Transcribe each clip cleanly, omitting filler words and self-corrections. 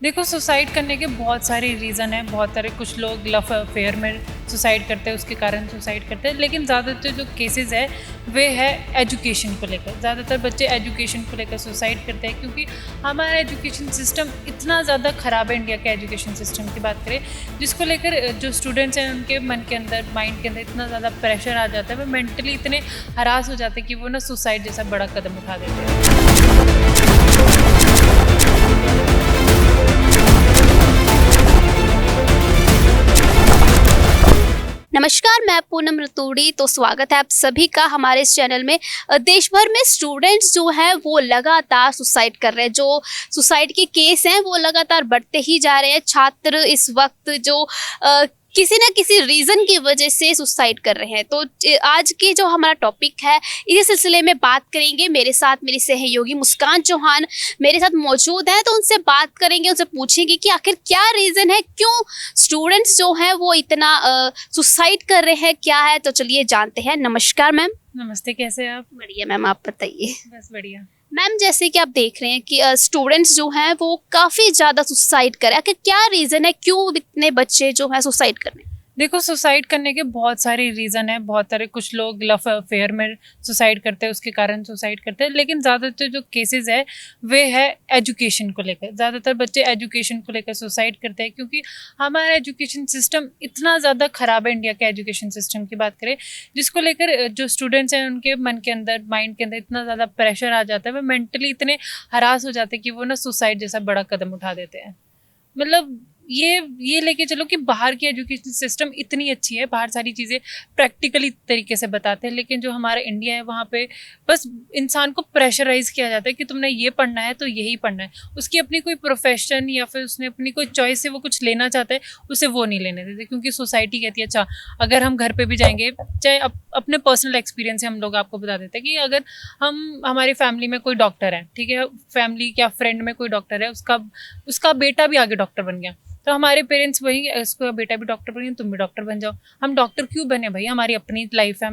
देखो, सुसाइड करने के बहुत सारे रीज़न हैं। बहुत सारे, कुछ लोग लव अफेयर में सुसाइड करते हैं, उसके कारण सुसाइड करते हैं। लेकिन ज़्यादातर जो केसेस है वे है एजुकेशन को लेकर। ज़्यादातर बच्चे एजुकेशन को लेकर सुसाइड करते हैं, क्योंकि हमारा एजुकेशन सिस्टम इतना ज़्यादा ख़राब है। इंडिया के एजुकेशन सिस्टम की बात करें, जिसको लेकर जो स्टूडेंट्स हैं उनके मन के अंदर, माइंड के अंदर इतना ज़्यादा प्रेशर आ जाता है, वो मेंटली इतने हरास हो जाते हैं कि वो ना सुसाइड जैसा बड़ा कदम उठा देते हैं। नमस्कार, मैं पूनम रतूड़ी। तो स्वागत है आप सभी का हमारे इस चैनल में। देश भर में स्टूडेंट्स जो हैं वो लगातार सुसाइड कर रहे हैं। जो सुसाइड के केस हैं वो लगातार बढ़ते ही जा रहे हैं। छात्र इस वक्त जो किसी ना किसी रीज़न की वजह से सुसाइड कर रहे हैं। तो आज की जो हमारा टॉपिक है, इसी सिलसिले में बात करेंगे। मेरे साथ मेरी सहयोगी मुस्कान चौहान मेरे साथ मौजूद है, तो उनसे बात करेंगे, उनसे पूछेंगे कि आखिर क्या रीज़न है, क्यों स्टूडेंट्स जो हैं वो इतना सुसाइड कर रहे हैं, क्या है। तो चलिए जानते हैं। नमस्कार मैम। नमस्ते, कैसे हैं आप? बढ़िया मैम, आप बताइए। बस बढ़िया। मैम, जैसे कि आप देख रहे हैं कि स्टूडेंट्स जो हैं वो काफ़ी ज़्यादा सुसाइड कर रहे हैं। आखिर क्या रीज़न है, क्यों इतने बच्चे जो हैं सुसाइड कर रहे हैं? देखो, सुसाइड करने के बहुत सारे रीज़न हैं। बहुत सारे, कुछ लोग लव अफेयर में सुसाइड करते हैं, उसके कारण सुसाइड करते हैं। लेकिन ज़्यादातर जो केसेस है वे है एजुकेशन को लेकर। ज़्यादातर बच्चे एजुकेशन को लेकर सुसाइड करते हैं, क्योंकि हमारा एजुकेशन सिस्टम इतना ज़्यादा ख़राब है। इंडिया के एजुकेशन सिस्टम की बात करें, जिसको लेकर जो स्टूडेंट्स हैं उनके मन के अंदर, माइंड के अंदर इतना ज़्यादा प्रेशर आ जाता है, वो मेंटली इतने हरास हो जाते हैं कि वो ना सुसाइड जैसा बड़ा कदम उठा देते हैं। मतलब ये लेके चलो कि बाहर की एजुकेशन सिस्टम इतनी अच्छी है, बाहर सारी चीज़ें प्रैक्टिकली तरीके से बताते हैं, लेकिन जो हमारा इंडिया है वहाँ पे बस इंसान को प्रेशराइज़ किया जाता है कि तुमने ये पढ़ना है तो यही पढ़ना है। उसकी अपनी कोई प्रोफेशन या फिर उसने अपनी कोई चॉइस से वो कुछ लेना चाहता है, उसे वो नहीं लेने देते, क्योंकि सोसाइटी कहती है अच्छा, अगर हम घर पे भी जाएंगे, चाहे अपने पर्सनल एक्सपीरियंस से हम लोग आपको बता देते हैं कि अगर हमारी फैमिली में कोई डॉक्टर है, ठीक है, फैमिली या फ्रेंड में कोई डॉक्टर है, उसका बेटा भी आगे डॉक्टर बन गया, तो हमारे पेरेंट्स वही, इसको बेटा भी डॉक्टर बन गया, तुम भी डॉक्टर बन जाओ। हम डॉक्टर क्यों बने भाई? हमारी अपनी लाइफ है,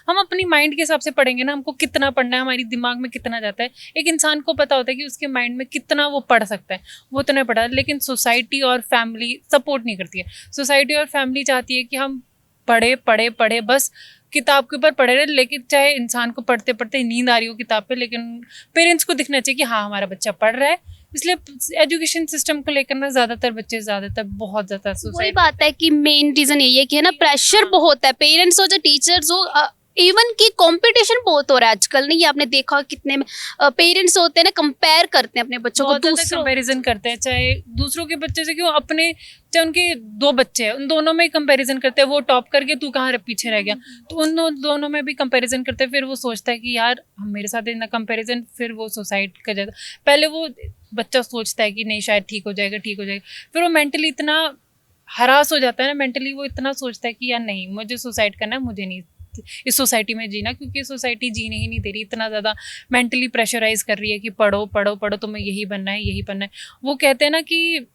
हम अपनी माइंड के हिसाब से पढ़ेंगे ना, हमको कितना पढ़ना है, हमारी दिमाग में कितना जाता है। एक इंसान को पता होता है कि उसके माइंड में कितना वो पढ़ सकता है, वो उतना पढ़ा। लेकिन सोसाइटी और फैमिली सपोर्ट नहीं करती है। सोसाइटी और फैमिली चाहती है कि हम पढ़े पढ़े पढ़े, बस किताब के ऊपर पढ़े रहे। लेकिन चाहे इंसान को पढ़ते पढ़ते नींद आ रही हो किताब पे, लेकिन पेरेंट्स को दिखना चाहिए कि हाँ, हमारा बच्चा पढ़ रहा है। इसलिए एजुकेशन सिस्टम को लेकर ना ज़्यादातर बहुत ज़्यादा वही सुसाइड। बात है कि मेन रीज़न यही है कि है ना, प्रेशर बहुत है। पेरेंट्स हो, जो टीचर्स हो, इवन की कंपटीशन बहुत हो रहा है आजकल। नहीं, आपने देखा कितने पेरेंट्स होते हैं ना, कंपेयर करते हैं अपने बच्चों को बहुत ज़्यादा दूसरों। कंपैरिजन करते हैं, चाहे दूसरों के बच्चे से क्यों, अपने चाहे उनके दो बच्चे हैं, उन दोनों में ही कंपैरिजन करते हैं। वो टॉप करके तू कहाँ पीछे रह गया, तो उन दोनों में भी कंपैरिजन करते हैं। फिर वो सोचता है कि यार हम, मेरे साथ इतना कंपैरिजन, फिर वो सुसाइड कर जाता है। पहले वो बच्चा सोचता है कि नहीं, शायद ठीक हो जाएगा, ठीक हो जाएगा। फिर वो मेंटली इतना हरास हो जाता है ना, मेंटली वो इतना सोचता है कि यार नहीं, मुझे सुसाइड करना है, मुझे नहीं इस सोसाइटी में जीना, क्योंकि सोसाइटी जीने ही नहीं दे रही। इतना ज़्यादा मेंटली प्रेशराइज कर रही है कि पढ़ो पढ़ो पढ़ो, तुम्हें यही बनना है, यही बनना है। वो कहते हैं ना कि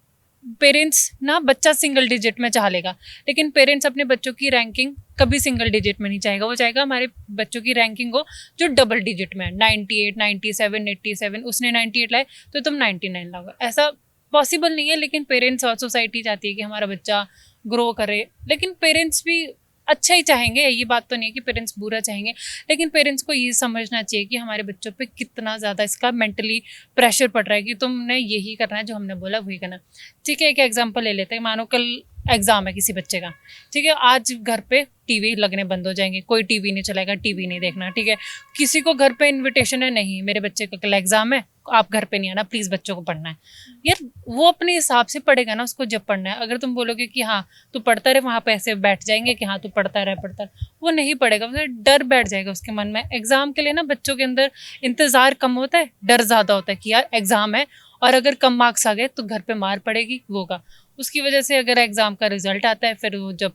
पेरेंट्स ना, बच्चा सिंगल डिजिट में चाह लेगा, लेकिन पेरेंट्स अपने बच्चों की रैंकिंग कभी सिंगल डिजिट में नहीं चाहेगा। वो चाहेगा हमारे बच्चों की रैंकिंग हो जो डबल डिजिट में है, 98, 97, 87। उसने 98 लाए तो तुम 99 लाओगे। ऐसा पॉसिबल नहीं है, लेकिन पेरेंट्स और सोसाइटी चाहती है कि हमारा बच्चा ग्रो करे। लेकिन पेरेंट्स भी अच्छा ही चाहेंगे, ये बात तो नहीं है कि पेरेंट्स बुरा चाहेंगे, लेकिन पेरेंट्स को ये समझना चाहिए कि हमारे बच्चों पे कितना ज़्यादा इसका मेंटली प्रेशर पड़ रहा है कि तुमने यही करना है, जो हमने बोला वही करना। ठीक है, एक एग्जांपल ले लेते हैं। मानो कल एग्ज़ाम है किसी बच्चे का, ठीक है, आज घर पे टीवी लगने बंद हो जाएंगे, कोई टीवी नहीं चलाएगा, टीवी नहीं देखना, ठीक है। किसी को घर पे इनविटेशन है, नहीं मेरे बच्चे का कल एग्ज़ाम है, आप घर पे नहीं आना प्लीज़, बच्चों को पढ़ना है। यार वो अपने हिसाब से पढ़ेगा ना, उसको जब पढ़ना है। अगर तुम बोलोगे कि हाँ तू पढ़ता रहे, वहाँ पे ऐसे बैठ जाएंगे कि हाँ तू पढ़ता रहे, वो नहीं पढ़ेगा। फिर डर बैठ जाएगा उसके मन में। एग्ज़ाम के लिए ना बच्चों के अंदर इंतज़ार कम होता है, डर ज़्यादा होता है कि यार एग्ज़ाम है, और अगर कम मार्क्स आ गए तो घर पे मार पड़ेगी, वो होगा। उसकी वजह से अगर एग्ज़ाम का रिजल्ट आता है, फिर वो जब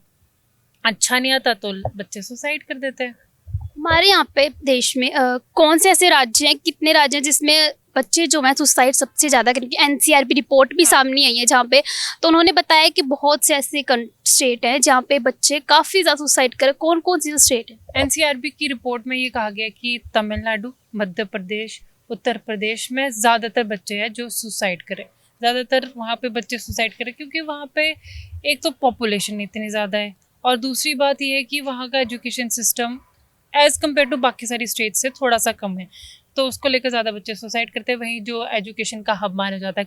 अच्छा नहीं आता तो बच्चे सुसाइड कर देते हैं। हमारे यहाँ पे देश में कौन से ऐसे राज्य हैं, कितने राज्य हैं जिसमें बच्चे जो हैं सुसाइड सबसे ज़्यादा करें? क्योंकि एनसीआरबी रिपोर्ट भी सामने आई है जहाँ पे, तो उन्होंने बताया कि बहुत से ऐसे स्टेट हैं जहाँ पे बच्चे काफ़ी ज़्यादा सुसाइड करें। कौन कौन सी स्टेट है? एनसीआरबी की रिपोर्ट में ये कहा गया कि तमिलनाडु, मध्य प्रदेश, उत्तर प्रदेश में ज़्यादातर बच्चे हैं जो सुसाइड करें। ज़्यादातर वहाँ पे बच्चे सुसाइड करें, क्योंकि वहाँ पे एक तो पॉपुलेशन इतनी ज़्यादा है, और दूसरी बात ये है कि वहाँ का education system as compare to बाकी सारी स्टेट से थोड़ा सा कम है, तो उसको लेकर ज़्यादा बच्चे सुसाइड करते हैं। वहीं जो एजुकेशन का हब माना जाता है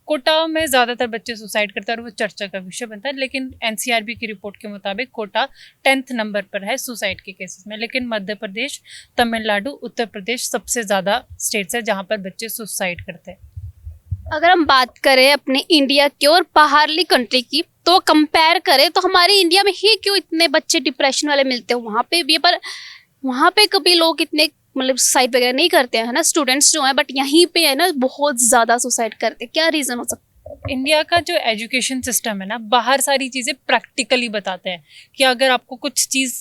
कोटा में ज़्यादातर बच्चे सुसाइड करते हैं और वो चर्चा का विषय बनता है। लेकिन एनसीआरबी की रिपोर्ट के मुताबिक कोटा 10th नंबर पर है सुसाइड के केसेस में, लेकिन मध्य प्रदेश, तमिलनाडु, उत्तर प्रदेश सबसे ज़्यादा स्टेट्स है जहाँ पर बच्चे सुसाइड करते हैं। अगर हम बात करें अपने इंडिया की और बाहरली कंट्री की, तो कंपेयर करें तो हमारे इंडिया में ही क्यों इतने बच्चे डिप्रेशन वाले मिलते हैं, वहाँ पे भी, पर वहाँ पे कभी लोग इतने मतलब सुसाइड वगैरह नहीं करते हैं, है ना, स्टूडेंट्स जो हैं, बट यहीं पे है ना बहुत ज़्यादा सुसाइड करते हैं। क्या रीज़न हो सकता है? इंडिया का जो एजुकेशन सिस्टम है ना, बाहर सारी चीज़ें प्रैक्टिकली बताते हैं कि अगर आपको कुछ चीज़,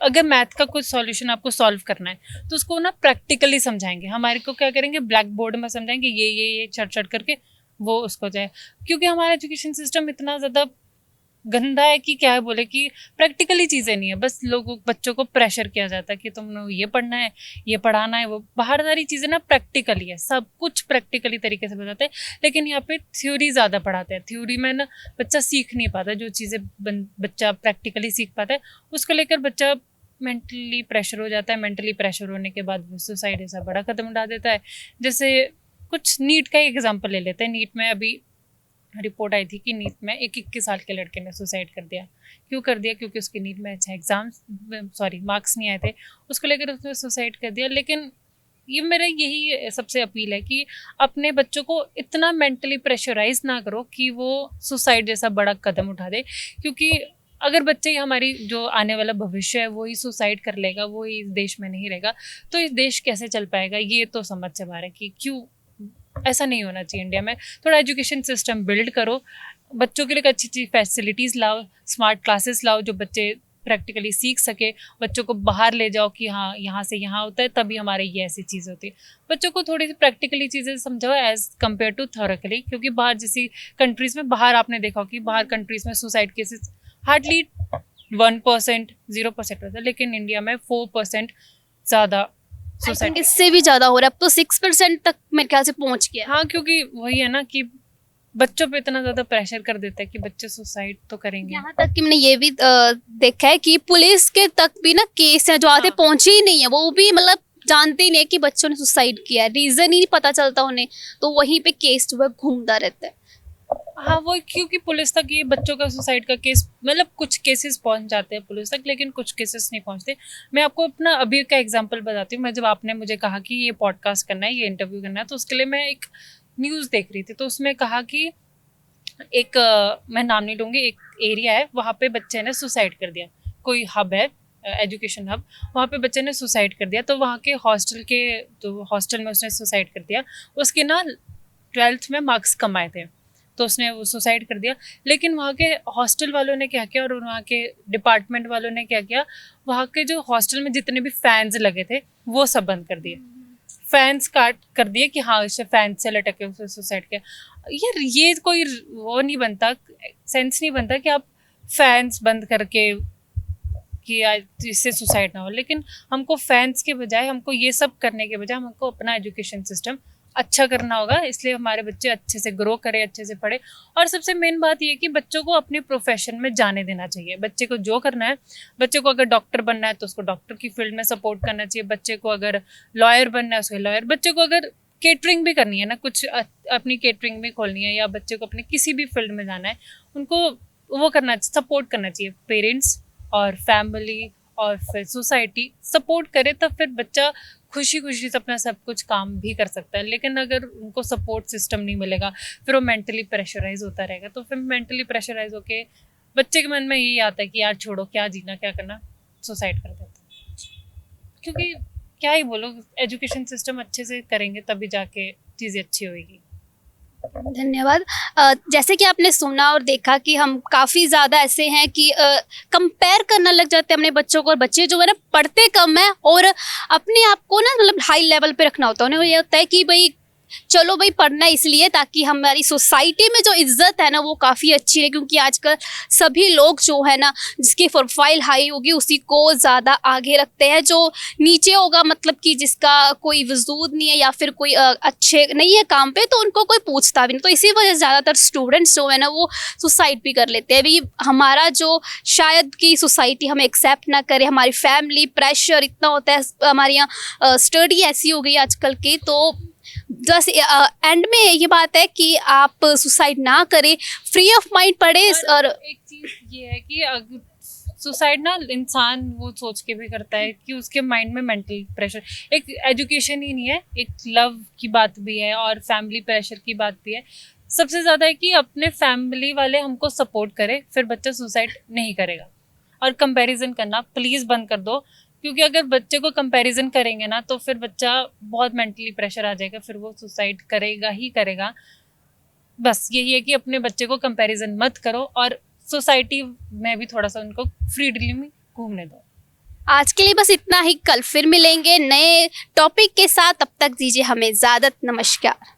अगर मैथ का कुछ सॉल्यूशन आपको सॉल्व करना है तो उसको ना प्रैक्टिकली समझाएंगे। हमारे को क्या करेंगे, ब्लैक बोर्ड में समझाएंगे, ये चट करके वो उसको जाए, क्योंकि हमारा एजुकेशन सिस्टम इतना ज़्यादा गंदा है कि क्या है बोले कि प्रैक्टिकली चीज़ें नहीं है, बस लोगों बच्चों को प्रेशर किया जाता है कि तुमने ये पढ़ना है, ये पढ़ाना है। वो बाहर सारी चीज़ें ना प्रैक्टिकली है, सब कुछ प्रैक्टिकली तरीके से बताते हैं, लेकिन यहाँ पे थ्योरी ज़्यादा पढ़ाते हैं। थ्योरी में ना बच्चा सीख नहीं पाता, जो चीज़ें बच्चा प्रैक्टिकली सीख पाता है उसको लेकर बच्चा मेंटली प्रेशर हो जाता है। मेंटली प्रेशर होने के बाद वो सुसाइड ऐसा बड़ा कदम उठा देता है। जैसे कुछ नीट का एग्जाम्पल ले लेते हैं। नीट में अभी रिपोर्ट आई थी कि नीट में एक 21 साल के लड़के ने सुसाइड कर दिया। क्यों कर दिया? क्योंकि उसकी नीट में अच्छा मार्क्स नहीं आए थे, उसको लेकर उसने सुसाइड कर दिया। लेकिन ये मेरा यही सबसे अपील है कि अपने बच्चों को इतना मेंटली प्रेशराइज ना करो कि वो सुसाइड जैसा बड़ा कदम उठा दे, क्योंकि अगर बच्चे हमारी जो आने वाला भविष्य है वो ही सुसाइड कर लेगा, वो ही इस देश में नहीं रहेगा, तो इस देश कैसे चल पाएगा? ये तो समझ से बाहर है कि क्यों ऐसा नहीं होना चाहिए। इंडिया में थोड़ा एजुकेशन सिस्टम बिल्ड करो, बच्चों के लिए अच्छी अच्छी फैसिलिटीज़ लाओ, स्मार्ट क्लासेस लाओ जो बच्चे प्रैक्टिकली सीख सके। बच्चों को बाहर ले जाओ कि हाँ यहाँ से यहाँ होता है, तभी हमारे ये ऐसी चीज़ होती है। बच्चों को थोड़ी सी प्रैक्टिकली चीज़ें समझाओ एज कम्पेयर टू थ्योरेटिकली, क्योंकि बाहर जैसी कंट्रीज़ में, बाहर आपने देखा हो कि बाहर कंट्रीज़ में सुसाइड केसेस हार्डली 1%, 0% होता है, लेकिन इंडिया में 4% ज़्यादा सुसाइड। इससे भी ज़्यादा हो रहा है, अब तो 6% तक मेरे ख्याल से पहुँच गया। हाँ, क्योंकि वही है ना कि बच्चों पे इतना ज़्यादा प्रेशर कर देता है कि बच्चे सुसाइड तो करेंगे। यहाँ तक कि मैंने ये भी देखा है कि पुलिस के तक भी ना केस हैं जो आधे हाँ। पहुंचे ही नहीं है, वो भी मतलब जानते ही नहीं है कि बच्चों ने सुसाइड किया है, रीजन ही नहीं पता चलता उन्हें, तो वहीं पे केस जो है घूमता रहता है। हाँ, वो क्योंकि पुलिस तक ये बच्चों का सुसाइड का केस, मतलब कुछ केसेस पहुंच जाते हैं पुलिस तक, लेकिन कुछ केसेस नहीं पहुंचते। मैं आपको अपना अभी का एग्जांपल बताती हूँ। मैं जब आपने मुझे कहा कि ये पॉडकास्ट करना है, ये इंटरव्यू करना है, तो उसके लिए मैं एक न्यूज़ देख रही थी, तो उसमें कहा कि एक मैं नाम नहीं लूँगी, एक एरिया है वहाँ पे बच्चे ने सुसाइड कर दिया। कोई हब है, एजुकेशन हब, वहाँ पे बच्चे ने सुसाइड कर दिया। तो वहाँ के हॉस्टल में उसने सुसाइड कर दिया। उसके ना 12th में मार्क्स कम आए थे, तो उसने वो सुसाइड कर दिया। लेकिन वहाँ के हॉस्टल वालों ने क्या किया और वहाँ के डिपार्टमेंट वालों ने क्या किया, वहाँ के जो हॉस्टल में जितने भी फैंस लगे थे वो सब बंद कर दिए। फैंस काट कर दिए कि हाँ इसे फैन से लटक के उसे सुसाइड किया। यार ये कोई वो नहीं बनता, सेंस नहीं बनता कि आप फैंस बंद करके कि इससे सुसाइड ना हो। लेकिन हमको फैंस के बजाय, हमको ये सब करने के बजाय, हमको अपना एजुकेशन सिस्टम अच्छा करना होगा, इसलिए हमारे बच्चे अच्छे से ग्रो करें, अच्छे से पढ़े। और सबसे मेन बात ये है कि बच्चों को अपने प्रोफेशन में जाने देना चाहिए। बच्चे को जो करना है, बच्चे को अगर डॉक्टर बनना है तो उसको डॉक्टर की फील्ड में सपोर्ट करना चाहिए। बच्चे को अगर लॉयर बनना है उसको लॉयर, बच्चे को अगर केटरिंग भी करनी है ना, कुछ अपनी केटरिंग भी खोलनी है, या बच्चे को अपने किसी भी फील्ड में जाना है, उनको वो करना, सपोर्ट करना चाहिए। पेरेंट्स और फैमिली और फिर सोसाइटी सपोर्ट करे, तब फिर बच्चा खुशी खुशी से अपना सब कुछ काम भी कर सकता है। लेकिन अगर उनको सपोर्ट सिस्टम नहीं मिलेगा, फिर वो मेंटली प्रेशराइज होता रहेगा, तो फिर मेंटली प्रेशराइज होके बच्चे के मन में यही आता है कि यार छोड़ो, क्या जीना क्या करना, सुसाइड कर देता है। क्योंकि क्या ही बोलो, एजुकेशन सिस्टम अच्छे से करेंगे तभी जाके चीज़ें अच्छी होगी। धन्यवाद। जैसे कि आपने सुना और देखा कि हम काफ़ी ज़्यादा ऐसे हैं कि कंपेयर करना लग जाते हैं अपने बच्चों को, और बच्चे जो है ना पढ़ते कम है और अपने आप को ना मतलब हाई लेवल पे रखना होता है। उन्हें ये होता है कि भाई चलो भाई पढ़ना इसलिए ताकि हमारी सोसाइटी में जो इज्जत है ना वो काफ़ी अच्छी है, क्योंकि आजकल सभी लोग जो है ना जिसकी प्रोफाइल हाई होगी उसी को ज़्यादा आगे रखते हैं, जो नीचे होगा मतलब कि जिसका कोई वजूद नहीं है या फिर कोई अच्छे नहीं है काम पे, तो उनको कोई पूछता भी नहीं। तो इसी वजह से ज़्यादातर स्टूडेंट्स जो है ना वो सुसाइड भी कर लेते हैं। अभी हमारा जो शायद कि सोसाइटी हमें एक्सेप्ट ना करे, हमारी फैमिली प्रेशर इतना होता है, हमारे यहाँ स्टडी ऐसी हो गई आजकल की। तो बस एंड में ये बात है कि आप सुसाइड ना करें, फ्री ऑफ माइंड पढ़े। और एक चीज ये है कि सुसाइड ना इंसान वो सोच के भी करता है कि उसके माइंड में मेंटल प्रेशर, एक एजुकेशन ही नहीं है, एक लव की बात भी है और फैमिली प्रेशर की बात भी है। सबसे ज़्यादा है कि अपने फैमिली वाले हमको सपोर्ट करें, फिर बच्चा सुसाइड नहीं करेगा। और कंपैरिजन करना प्लीज़ बंद कर दो, क्योंकि अगर बच्चे को कंपैरिजन करेंगे ना तो फिर बच्चा बहुत मेंटली प्रेशर आ जाएगा, फिर वो सुसाइड करेगा ही करेगा। बस यही है कि अपने बच्चे को कंपैरिजन मत करो और सोसाइटी में भी थोड़ा सा उनको फ्रीडली में घूमने दो। आज के लिए बस इतना ही, कल फिर मिलेंगे नए टॉपिक के साथ। तब तक दीजिए हमें इजाज़त। नमस्कार।